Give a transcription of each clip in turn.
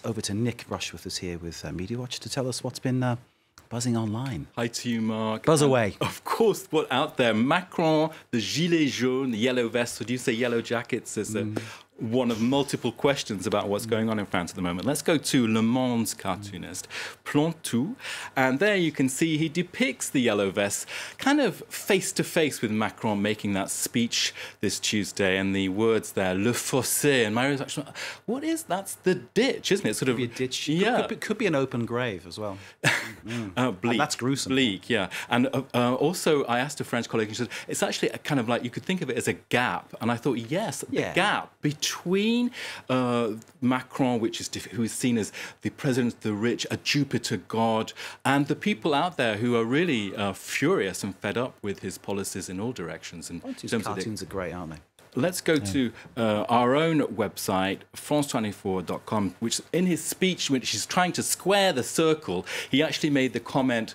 over to Nick Rushworth, who's here with Media Watch, to tell us what's been buzzing online. Hi to you, Mark. Buzz away. Of course, what out there? Macron, the gilet jaune, the yellow vest. Would you say yellow jackets is one of multiple questions about what's going on in France at the moment. Let's go to Le Monde's cartoonist, Plantou, and there you can see he depicts the yellow vest kind of face-to-face with Macron making that speech this Tuesday, and the words there, le fossé, and my reaction, what is, that's the ditch, isn't it? Sort of a ditch. Yeah. Could be an open grave as well. Bleak. That's gruesome. Bleak, yeah. And also, I asked a French colleague, and she said, it's actually a kind of like, you could think of it as a gap, and I thought, yes, the gap between Macron, who is seen as the president of the rich, a Jupiter god, and the people out there who are really furious and fed up with his policies in all directions. And cartoons are great, aren't they? Let's go to our own website, France24.com, which in his speech, which he's trying to square the circle, he actually made the comment,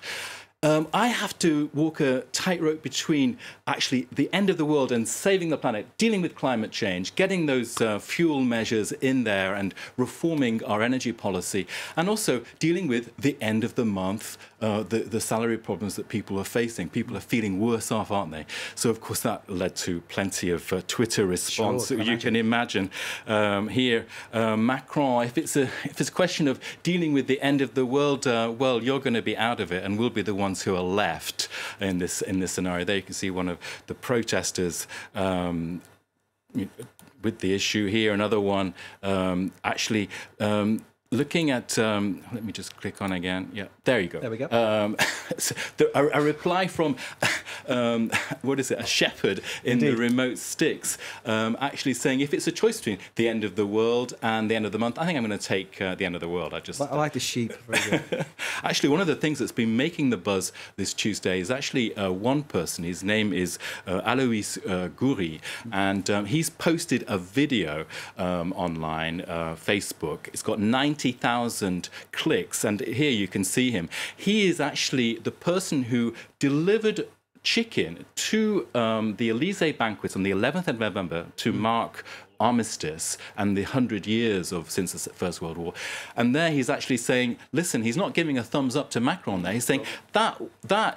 I have to walk a tightrope between actually the end of the world and saving the planet, dealing with climate change, getting those fuel measures in there and reforming our energy policy, and also dealing with the end of the month, the salary problems that people are facing. People are feeling worse off, aren't they? So, of course, that led to plenty of Twitter response. Sure, you can imagine here, Macron, if it's a question of dealing with the end of the world, well, you're going to be out of it, and we'll be the ones who are left in this scenario. There you can see one of the protesters with the issue here. Another one actually looking at, let me just click on again. Yeah, there you go. There we go. So a reply from, what is it, a shepherd in the remote sticks, actually saying, if it's a choice between the end of the world and the end of the month, I think I'm going to take the end of the world. I like the sheep. Very good. Actually, one of the things that's been making the buzz this Tuesday is actually one person. His name is Alois Goury, and he's posted a video online, Facebook. It's got 90,000 clicks, and here you can see him. He is actually the person who delivered chicken to the Elysee banquet on the 11th of November to mark armistice and the 100 years since the First World War. And there he's actually saying, listen, he's not giving a thumbs up to Macron there. He's saying that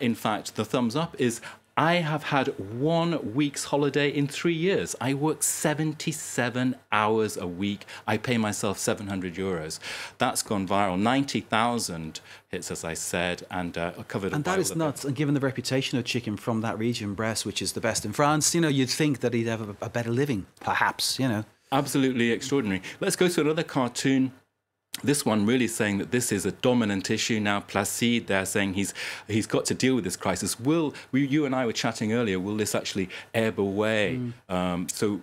in fact, the thumbs up is, I have had 1 week's holiday in 3 years. I work 77 hours a week. I pay myself 700 euros. That's gone viral. 90,000 hits, as I said, and covered. And that is nuts. And given the reputation of chicken from that region, Brest, which is the best in France, you know, you'd think that he'd have a better living, perhaps, you know. Absolutely extraordinary. Let's go to another cartoon. This one really saying that this is a dominant issue now. Placide, they're saying he's got to deal with this crisis. You and I were chatting earlier, will this actually ebb away? So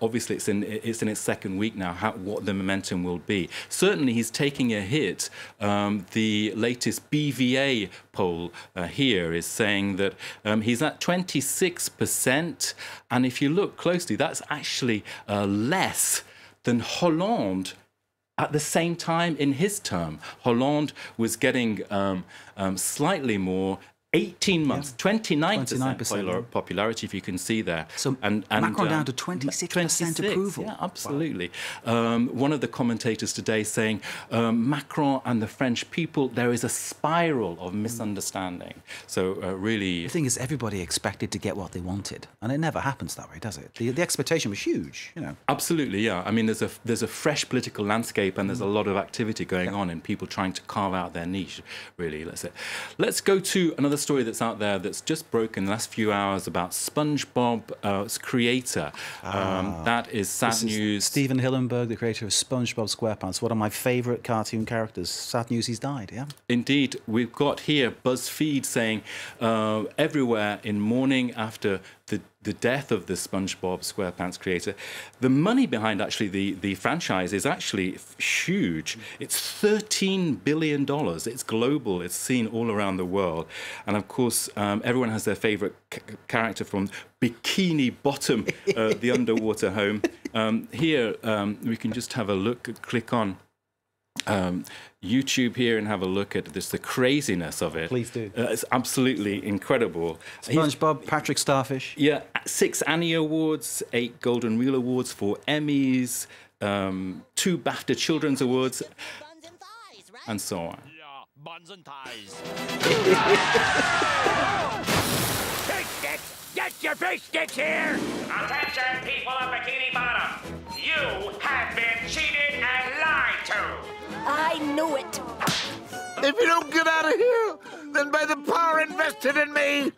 obviously it's in its second week now, what the momentum will be. Certainly he's taking a hit. The latest BVA poll here is saying that he's at 26%. And if you look closely, that's actually less than Hollande at the same time in his term. Hollande was getting slightly more, 18 months, 29% popularity, if you can see there. So and Macron down to 26% approval. Yeah, absolutely. Wow. One of the commentators today saying, Macron and the French people, there is a spiral of misunderstanding. So really... The thing is, everybody expected to get what they wanted, and it never happens that way, does it? The expectation was huge, you know. Absolutely, yeah. I mean, there's a fresh political landscape, and there's a lot of activity going on, and people trying to carve out their niche, really. Let's go to another story that's out there that's just broken in the last few hours about SpongeBob's creator. That is sad news. Steven Hillenburg, the creator of SpongeBob SquarePants, one of my favourite cartoon characters. Sad news, he's died, yeah? Indeed. We've got here BuzzFeed saying everywhere in mourning after the death of the SpongeBob SquarePants creator. The money behind actually the franchise is actually huge. It's $13 billion. It's global. It's seen all around the world. And of course, everyone has their favorite character from Bikini Bottom, the underwater home. Here, we can just have a look, click on YouTube here and have a look at this, the craziness of it. Please do. It's absolutely incredible. SpongeBob, Patrick Starfish. Yeah, 6 Annie Awards, 8 Golden Reel Awards, 4 Emmys, 2 BAFTA Children's Awards, and so on. Yeah, buns and ties. Fish sticks! Get your fish sticks here! Attention, people of Bikini Bottom! You have been cheated and lied to! I knew it. If you don't get out of here, then by the power invested in me,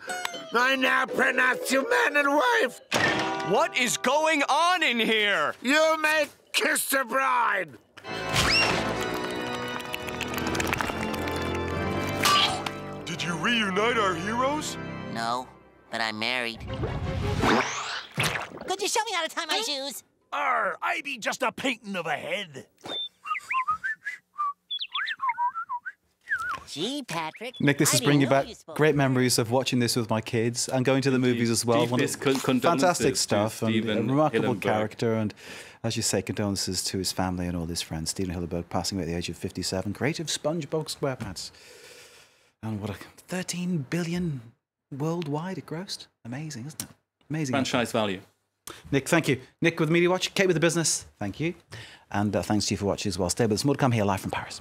I now pronounce you man and wife. What is going on in here? You may kiss the bride. Did you reunite our heroes? No, but I'm married. Could you show me how to tie my shoes? I be just a painting of a head. Gee, Patrick. Nick, this is bringing back great memories of watching this with my kids and going to the movies as well. Fantastic stuff, and a remarkable character, and as you say, condolences to his family and all his friends. Stephen Hillenburg passing away at the age of 57. Creative SpongeBob SquarePants. And what a 13 billion worldwide it grossed. Amazing, isn't it? Amazing. Franchise value. Nick, thank you. Nick with Media Watch, Kate with the business, thank you. And thanks to you for watching as well. Stay with us. More to come here live from Paris.